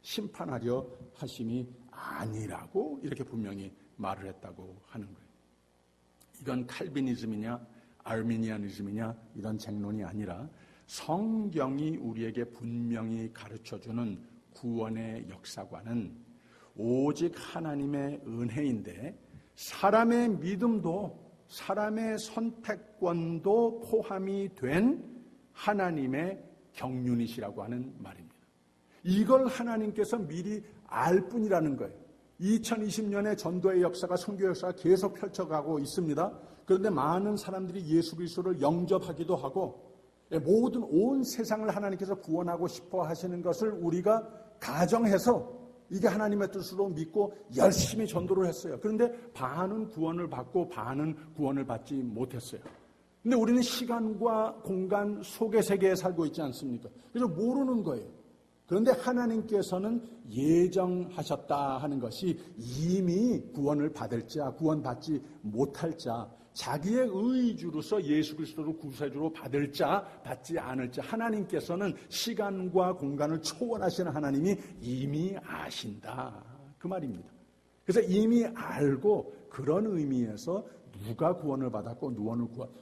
심판하려 하심이 아니라고 이렇게 분명히 말을 했다고 하는 거예요. 이건 칼비니즘이냐 아르미니아니즘이냐 이런 쟁론이 아니라 성경이 우리에게 분명히 가르쳐주는 구원의 역사관은 오직 하나님의 은혜인데 사람의 믿음도 사람의 선택권도 포함이 된 하나님의 경륜이시라고 하는 말입니다. 이걸 하나님께서 미리 알 뿐이라는 거예요. 2020년의 전도의 역사가, 선교 역사가 계속 펼쳐가고 있습니다. 그런데 많은 사람들이 예수 그리스도를 영접하기도 하고 모든 온 세상을 하나님께서 구원하고 싶어 하시는 것을 우리가 가정해서 이게 하나님의 뜻으로 믿고 열심히 전도를 했어요. 그런데 반은 구원을 받고 반은 구원을 받지 못했어요. 근데 우리는 시간과 공간 속의 세계에 살고 있지 않습니까? 그래서 모르는 거예요. 그런데 하나님께서는 예정하셨다 하는 것이 이미 구원을 받을 자, 구원받지 못할 자, 자기의 의주로서 예수 그리스도를 구세주로 받을 자, 받지 않을 자, 하나님께서는 시간과 공간을 초월하시는 하나님이 이미 아신다. 그 말입니다. 그래서 이미 알고 그런 의미에서 누가 구원을 받았고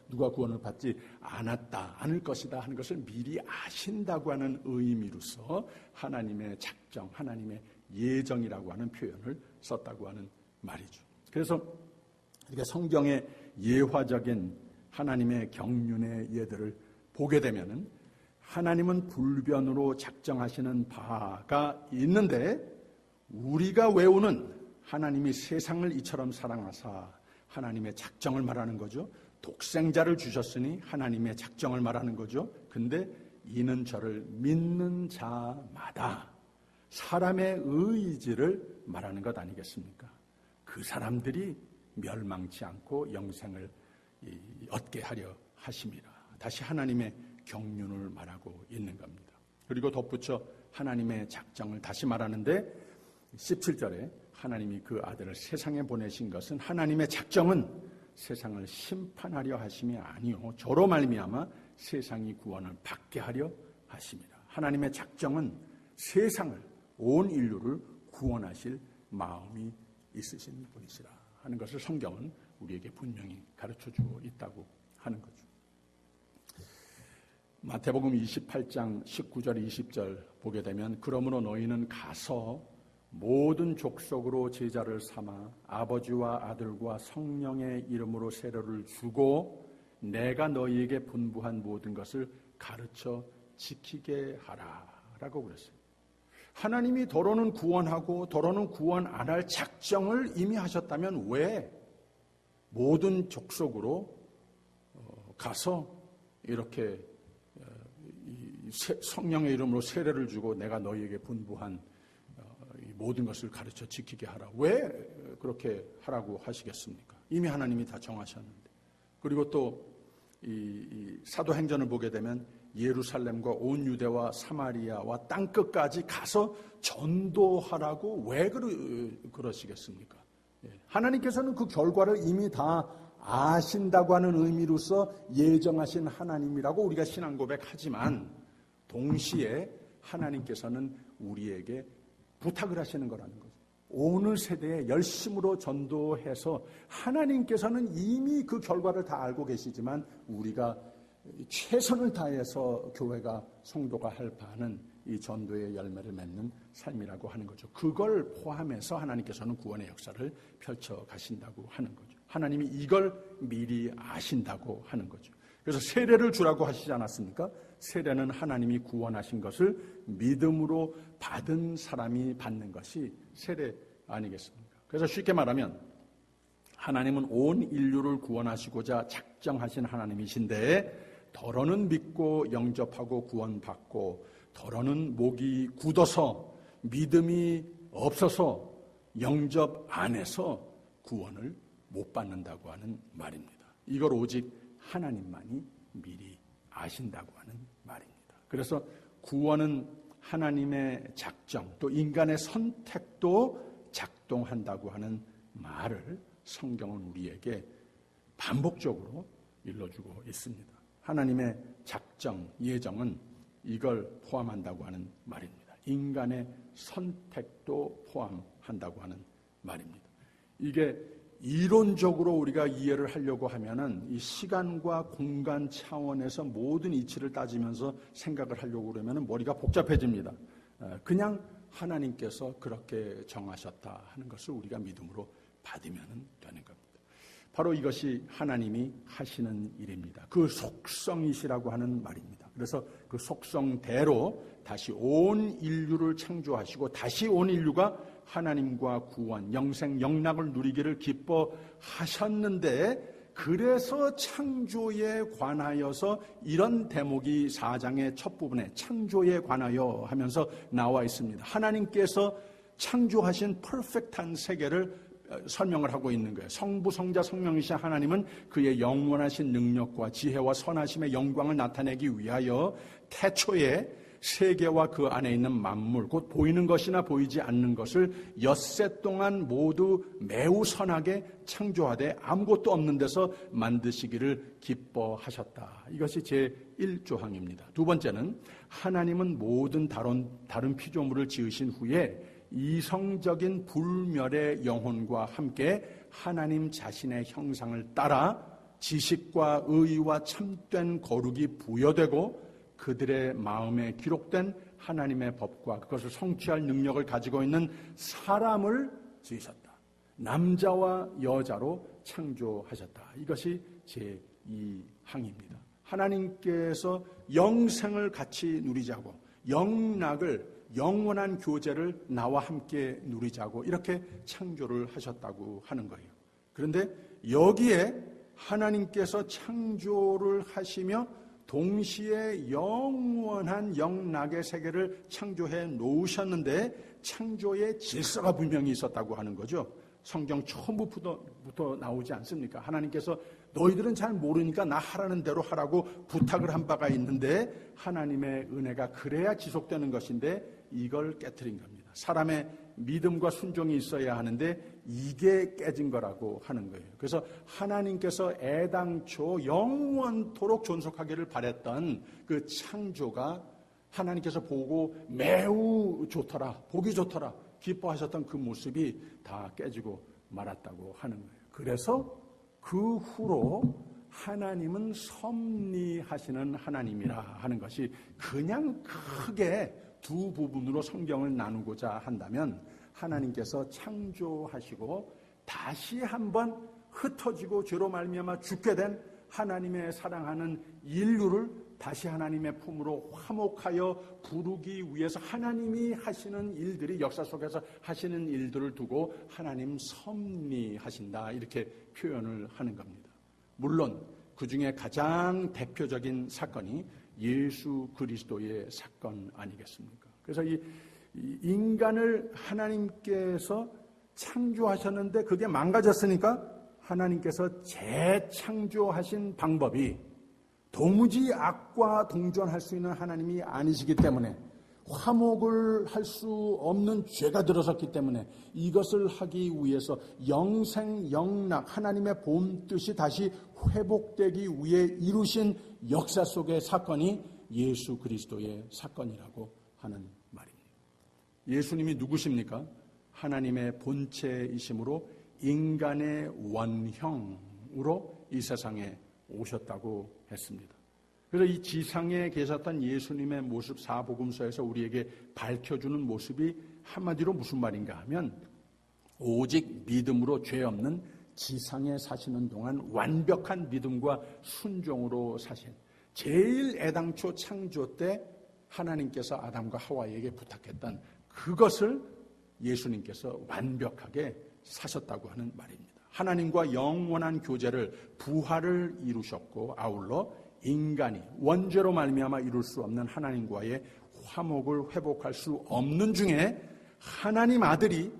누가 구원을 받지 않을 것이다 하는 것을 미리 아신다고 하는 의미로서 하나님의 작정, 하나님의 예정이라고 하는 표현을 썼다고 하는 말이죠. 그래서 이렇게 성경의 예화적인 하나님의 경륜의 예들을 보게 되면은 하나님은 불변으로 작정하시는 바가 있는데 우리가 외우는 하나님이 세상을 이처럼 사랑하사 하나님의 작정을 말하는 거죠. 독생자를 주셨으니 하나님의 작정을 말하는 거죠. 근데 이는 저를 믿는 자마다 사람의 의지를 말하는 것 아니겠습니까? 그 사람들이 멸망치 않고 영생을 얻게 하려 하심이라. 다시 하나님의 경륜을 말하고 있는 겁니다. 그리고 덧붙여 하나님의 작정을 다시 말하는데 17절에 하나님이 그 아들을 세상에 보내신 것은 하나님의 작정은 세상을 심판하려 하심이 아니요 저로 말미암아 세상이 구원을 받게 하려 하심이라. 하나님의 작정은 세상을, 온 인류를 구원하실 마음이 있으신 분이시라 하는 것을 성경은 우리에게 분명히 가르쳐주고 있다고 하는 거죠. 마태복음 28장 19절 20절 보게 되면 그러므로 너희는 가서 모든 족속으로 제자를 삼아 아버지와 아들과 성령의 이름으로 세례를 주고 내가 너희에게 분부한 모든 것을 가르쳐 지키게 하라 라고 그랬어요. 하나님이 더러는 구원하고 더러는 구원 안 할 작정을 이미 하셨다면 왜 모든 족속으로 가서 이렇게 성령의 이름으로 세례를 주고 내가 너희에게 분부한 모든 것을 가르쳐 지키게 하라. 왜 그렇게 하라고 하시겠습니까? 이미 하나님이 다 정하셨는데. 그리고 또 이 사도행전을 보게 되면 예루살렘과 온 유대와 사마리아와 땅끝까지 가서 전도하라고 왜 그러시겠습니까? 하나님께서는 그 결과를 이미 다 아신다고 하는 의미로서 예정하신 하나님이라고 우리가 신앙 고백하지만 동시에 하나님께서는 우리에게 부탁을 하시는 거라는 거죠. 오늘 세대에 열심으로 전도해서 하나님께서는 이미 그 결과를 다 알고 계시지만 우리가 최선을 다해서 교회가 성도가 할 바는 이 전도의 열매를 맺는 삶이라고 하는 거죠. 그걸 포함해서 하나님께서는 구원의 역사를 펼쳐 가신다고 하는 거죠. 하나님이 이걸 미리 아신다고 하는 거죠. 그래서 세례를 주라고 하시지 않았습니까? 세례는 하나님이 구원하신 것을 믿음으로 받은 사람이 받는 것이 세례 아니겠습니까? 그래서 쉽게 말하면 하나님은 온 인류를 구원하시고자 작정하신 하나님이신데 더러는 믿고 영접하고 구원받고 더러는 목이 굳어서 믿음이 없어서 영접 안 해서 구원을 못 받는다고 하는 말입니다. 이걸 오직 하나님만이 미리 아신다고 하는 말입니다. 그래서 구원은 하나님의 작정 또 인간의 선택도 작동한다고 하는 말을 성경은 우리에게 반복적으로 일러주고 있습니다. 하나님의 작정, 예정은 이걸 포함한다고 하는 말입니다. 인간의 선택도 포함한다고 하는 말입니다. 이게 이론적으로 우리가 이해를 하려고 하면은 이 시간과 공간 차원에서 모든 이치를 따지면서 생각을 하려고 그러면은 머리가 복잡해집니다. 그냥 하나님께서 그렇게 정하셨다 하는 것을 우리가 믿음으로 받으면 되는 겁니다. 바로 이것이 하나님이 하시는 일입니다. 그 속성이시라고 하는 말입니다. 그래서 그 속성대로 다시 온 인류를 창조하시고 다시 온 인류가 하나님과 구원, 영생, 영락을 누리기를 기뻐하셨는데 그래서 창조에 관하여서 이런 대목이 4장의 첫 부분에 창조에 관하여 하면서 나와 있습니다. 하나님께서 창조하신 퍼펙트한 세계를 설명을 하고 있는 거예요. 성부, 성자, 성령이신 하나님은 그의 영원하신 능력과 지혜와 선하심의 영광을 나타내기 위하여 태초에 세계와 그 안에 있는 만물, 곧 보이는 것이나 보이지 않는 것을 엿새 동안 모두 매우 선하게 창조하되 아무것도 없는 데서 만드시기를 기뻐하셨다. 이것이 제1조항입니다. 두 번째는 하나님은 모든 다른 피조물을 지으신 후에 이성적인 불멸의 영혼과 함께 하나님 자신의 형상을 따라 지식과 의와 참된 거룩이 부여되고 그들의 마음에 기록된 하나님의 법과 그것을 성취할 능력을 가지고 있는 사람을 지으셨다. 남자와 여자로 창조하셨다. 이것이 제2항입니다. 하나님께서 영생을 같이 누리자고 영락을 영원한 교제를 나와 함께 누리자고 이렇게 창조를 하셨다고 하는 거예요. 그런데 여기에 하나님께서 창조를 하시며 동시에 영원한 영락의 세계를 창조해 놓으셨는데 창조의 질서가 분명히 있었다고 하는 거죠. 성경 처음부터 나오지 않습니까? 하나님께서 너희들은 잘 모르니까 나 하라는 대로 하라고 부탁을 한 바가 있는데 하나님의 은혜가 그래야 지속되는 것인데 이걸 깨트린 겁니다. 사람의 믿음과 순종이 있어야 하는데 이게 깨진 거라고 하는 거예요. 그래서 하나님께서 애당초 영원토록 존속하기를 바랬던 그 창조가 하나님께서 보고 매우 좋더라, 보기 좋더라, 기뻐하셨던 그 모습이 다 깨지고 말았다고 하는 거예요. 그래서 그 후로 하나님은 섭리하시는 하나님이라 하는 것이 그냥 크게 두 부분으로 성경을 나누고자 한다면 하나님께서 창조하시고 다시 한번 흩어지고 죄로 말미암아 죽게 된 하나님의 사랑하는 인류를 다시 하나님의 품으로 화목하여 부르기 위해서 하나님이 하시는 일들이 역사 속에서 하시는 일들을 두고 하나님 섭리하신다 이렇게 표현을 하는 겁니다. 물론 그 중에 가장 대표적인 사건이 예수 그리스도의 사건 아니겠습니까? 그래서 이 인간을 하나님께서 창조하셨는데 그게 망가졌으니까 하나님께서 재창조하신 방법이 도무지 악과 동전할 수 있는 하나님이 아니시기 때문에 화목을 할 수 없는 죄가 들어섰기 때문에 이것을 하기 위해서 영생, 영락, 하나님의 본뜻이 다시 회복되기 위해 이루신 역사 속의 사건이 예수 그리스도의 사건이라고 하는 말입니다. 예수님이 누구십니까? 하나님의 본체이심으로 인간의 원형으로 이 세상에 오셨다고 했습니다. 그래서 이 지상에 계셨던 예수님의 모습, 사복음서에서 우리에게 밝혀주는 모습이 한마디로 무슨 말인가 하면 오직 믿음으로 죄 없는 지상에 사시는 동안 완벽한 믿음과 순종으로 사신, 제일 애당초 창조 때 하나님께서 아담과 하와에게 부탁했던 그것을 예수님께서 완벽하게 사셨다고 하는 말입니다. 하나님과 영원한 교제를, 부활을 이루셨고, 아울러 인간이 원죄로 말미암아 이룰 수 없는 하나님과의 화목을 회복할 수 없는 중에 하나님 아들이,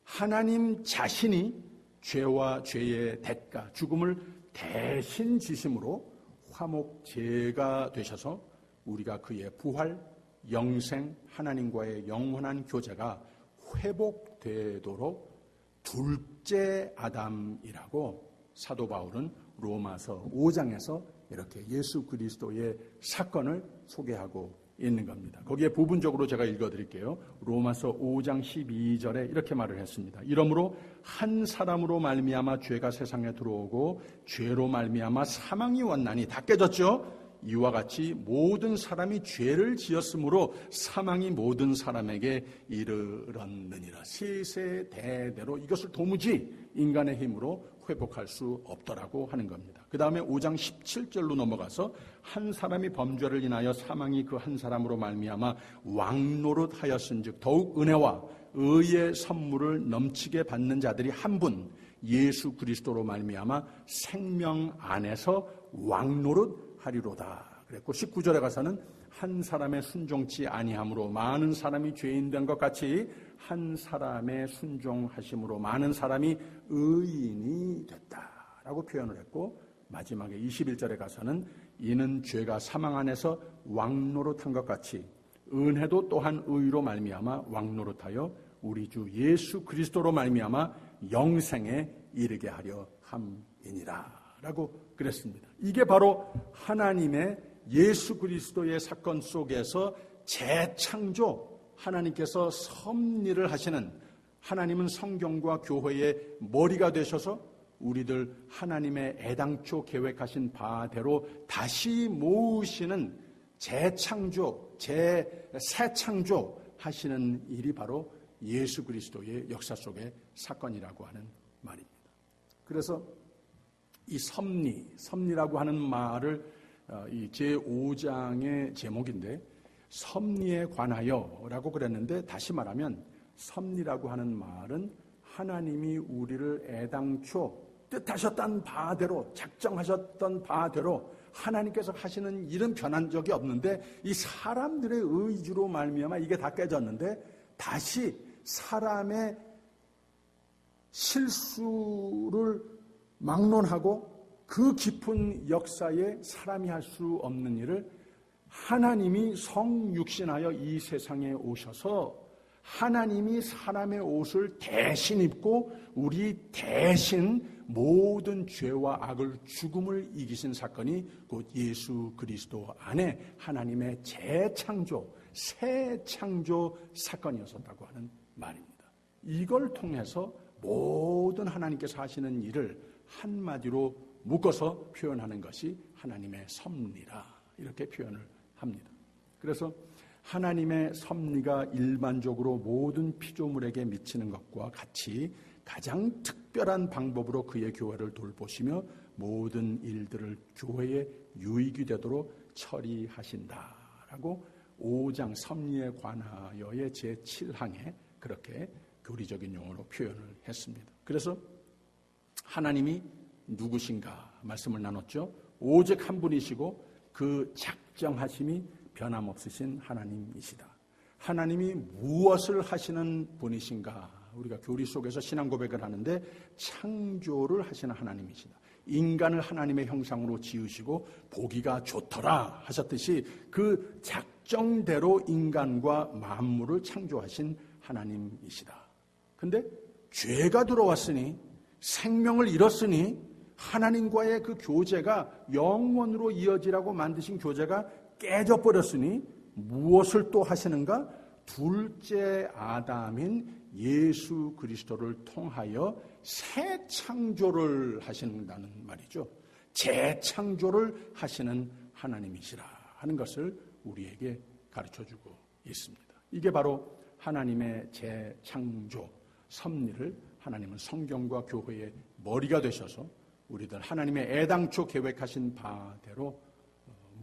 하나님 자신이 죄와 죄의 대가, 죽음을 대신 지심으로 화목제가 되셔서 우리가 그의 부활, 영생, 하나님과의 영원한 교제가 회복되도록 둘째 아담이라고 사도 바울은 로마서 5장에서 이렇게 예수 그리스도의 사건을 소개하고 있는 겁니다. 거기에 부분적으로 제가 읽어드릴게요. 로마서 5장 12절에 이렇게 말을 했습니다. 이러므로 한 사람으로 말미암아 죄가 세상에 들어오고 죄로 말미암아 사망이 왔나니, 다 깨졌죠? 이와 같이 모든 사람이 죄를 지었으므로 사망이 모든 사람에게 이르렀느니라. 세세대대로 이것을 도무지 인간의 힘으로 회복할 수 없더라고 하는 겁니다. 그 다음에 5장 17절로 넘어가서 한 사람이 범죄를 인하여 사망이 그 한 사람으로 말미암아 왕노릇하였은즉 더욱 은혜와 의의 선물을 넘치게 받는 자들이 한 분 예수 그리스도로 말미암아 생명 안에서 왕노릇하리로다 그랬고, 19절에 가서는 한 사람의 순종치 아니함으로 많은 사람이 죄인된 것 같이 한 사람의 순종하심으로 많은 사람이 의인이 됐다라고 표현을 했고, 마지막에 21절에 가서는 이는 죄가 사망 안에서 왕노릇한 것 같이 은혜도 또한 의로 말미암아 왕노릇하여 우리 주 예수 그리스도로 말미암아 영생에 이르게 하려 함이니라 라고 그랬습니다. 이게 바로 하나님의 예수 그리스도의 사건 속에서 재창조, 하나님께서 섭리를 하시는, 하나님은 성경과 교회의 머리가 되셔서 우리들 하나님의 애당초 계획하신 바대로 다시 모으시는 재창조, 새창조 하시는 일이 바로 예수 그리스도의 역사 속의 사건이라고 하는 말입니다. 그래서 이 섭리라고 하는 말을 이 제5장의 제목인데, 섭리에 관하여라고 그랬는데, 다시 말하면 섭리라고 하는 말은 하나님이 우리를 애당초 뜻하셨던 바대로, 작정하셨던 바대로 하나님께서 하시는 일은 변한 적이 없는데, 이 사람들의 의지로 말미암아 이게 다 깨졌는데 다시 사람의 실수를 막론하고 그 깊은 역사에 사람이 할 수 없는 일을 하나님이 성육신하여 이 세상에 오셔서 하나님이 사람의 옷을 대신 입고 우리 대신 모든 죄와 악을, 죽음을 이기신 사건이 곧 예수 그리스도 안에 하나님의 재창조, 새 창조 사건이었었다고 하는 말입니다. 이걸 통해서 모든 하나님께서 하시는 일을 한마디로 묶어서 표현하는 것이 하나님의 섭리라, 이렇게 표현을 합니다. 그래서 하나님의 섭리가 일반적으로 모든 피조물에게 미치는 것과 같이 가장 특별한 방법으로 그의 교회를 돌보시며 모든 일들을 교회에 유익이 되도록 처리하신다라고 5장 섭리에 관하여의 제7항에 그렇게 교리적인 용어로 표현을 했습니다. 그래서 하나님이 누구신가 말씀을 나눴죠. 오직 한 분이시고 그 작정하심이 변함없으신 하나님이시다. 하나님이 무엇을 하시는 분이신가? 우리가 교리 속에서 신앙 고백을 하는데 창조를 하시는 하나님이시다. 인간을 하나님의 형상으로 지으시고 보기가 좋더라 하셨듯이 그 작정대로 인간과 만물을 창조하신 하나님이시다. 근데 죄가 들어왔으니, 생명을 잃었으니 하나님과의 그 교제가 영원으로 이어지라고 만드신 교제가 깨져버렸으니 무엇을 또 하시는가? 둘째 아담인 예수 그리스도를 통하여 새 창조를 하신다는 말이죠. 재창조를 하시는 하나님이시라 하는 것을 우리에게 가르쳐주고 있습니다. 이게 바로 하나님의 재창조 섭리를 하나님은 성경과 교회의 머리가 되셔서 우리들 하나님의 애당초 계획하신 바대로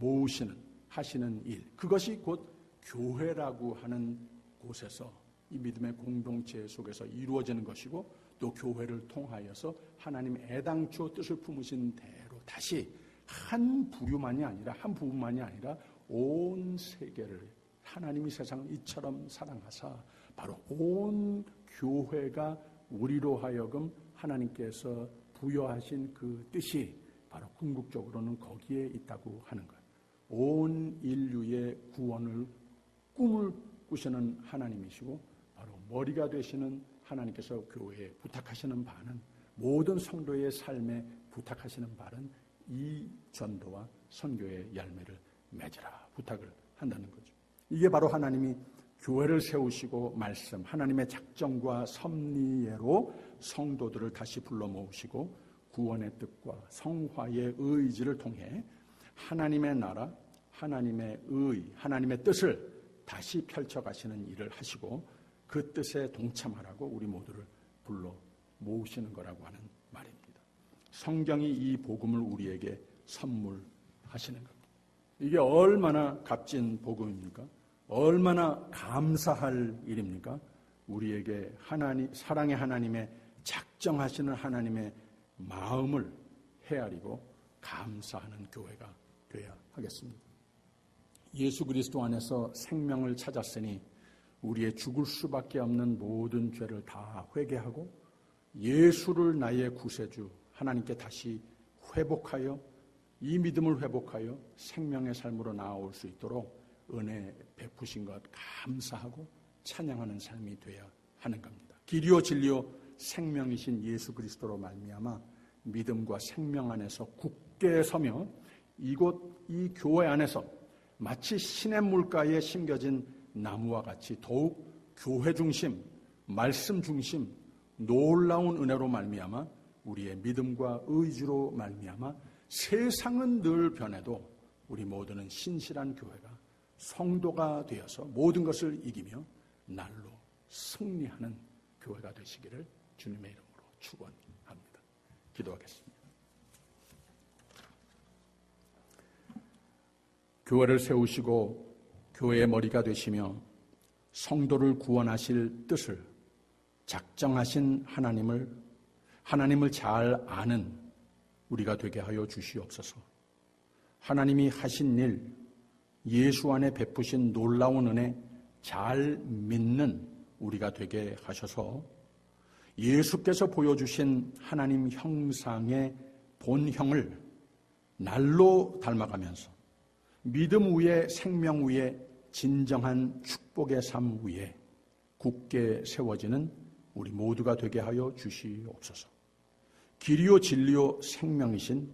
모으시는 하시는 일, 그것이 곧 교회라고 하는 곳에서 이 믿음의 공동체 속에서 이루어지는 것이고, 또 교회를 통하여서 하나님의 애당초 뜻을 품으신 대로 다시 한 부류만이 아니라 한 부분만이 아니라 온 세계를 하나님이 세상을 이처럼 사랑하사 바로 온 교회가 우리로 하여금 하나님께서 부여하신 그 뜻이 바로 궁극적으로는 거기에 있다고 하는 거예요. 온 인류의 구원을 꿈을 꾸시는 하나님이시고 바로 머리가 되시는 하나님께서 교회에 부탁하시는 바는, 모든 성도의 삶에 부탁하시는 바는 이 전도와 선교의 열매를 맺으라 부탁을 한다는 거죠. 이게 바로 하나님이 교회를 세우시고 말씀, 하나님의 작정과 섭리로 성도들을 다시 불러 모으시고 구원의 뜻과 성화의 의지를 통해 하나님의 나라, 하나님의 의, 하나님의 뜻을 다시 펼쳐가시는 일을 하시고 그 뜻에 동참하라고 우리 모두를 불러 모으시는 거라고 하는 말입니다. 성경이 이 복음을 우리에게 선물하시는 겁니다. 이게 얼마나 값진 복음입니까? 얼마나 감사할 일입니까? 우리에게 하나님, 사랑의 하나님의 작정하시는 하나님의 마음을 헤아리고 감사하는 교회가 되어야 하겠습니다. 예수 그리스도 안에서 생명을 찾았으니 우리의 죽을 수밖에 없는 모든 죄를 다 회개하고 예수를 나의 구세주 하나님께 다시 회복하여 이 믿음을 회복하여 생명의 삶으로 나아올 수 있도록 은혜 베푸신 것 감사하고 찬양하는 삶이 되어야 하는 겁니다. 길이요 진리요 생명이신 예수 그리스도로 말미암아 믿음과 생명 안에서 굳게 서며 이곳 이 교회 안에서 마치 시냇물가에 심겨진 나무와 같이 더욱 교회 중심, 말씀 중심, 놀라운 은혜로 말미암아 우리의 믿음과 의지로 말미암아 세상은 늘 변해도 우리 모두는 신실한 교회가 성도가 되어서 모든 것을 이기며 날로 승리하는 교회가 되시기를 주님의 이름으로 축원합니다. 기도하겠습니다. 교회를 세우시고 교회의 머리가 되시며 성도를 구원하실 뜻을 작정하신 하나님을 잘 아는 우리가 되게 하여 주시옵소서. 하나님이 하신 일, 예수 안에 베푸신 놀라운 은혜 잘 믿는 우리가 되게 하셔서 예수께서 보여주신 하나님 형상의 본형을 날로 닮아가면서 믿음 위에 생명 위에 진정한 축복의 삶 위에 굳게 세워지는 우리 모두가 되게 하여 주시옵소서. 길이요 진리요 생명이신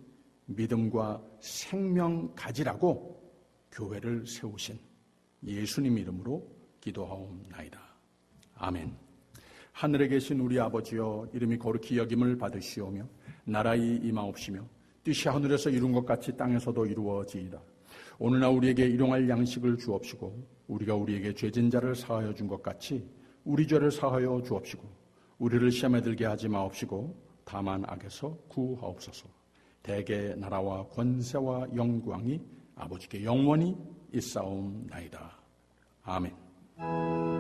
믿음과 생명 가지라고 교회를 세우신 예수님 이름으로 기도하옵나이다. 아멘. 하늘에 계신 우리 아버지여, 이름이 거룩히 여김을 받으시오며 나라의 임하옵시며 뜻이 하늘에서 이룬 것 같이 땅에서도 이루어지이다. 오늘날 우리에게 일용할 양식을 주옵시고 우리가 우리에게 죄진 자를 사하여 준 것 같이 우리 죄를 사하여 주옵시고 우리를 시험에 들게 하지 마옵시고 다만 악에서 구하옵소서. 대개 나라와 권세와 영광이 아버지께 영원히 있사옵나이다. 아멘.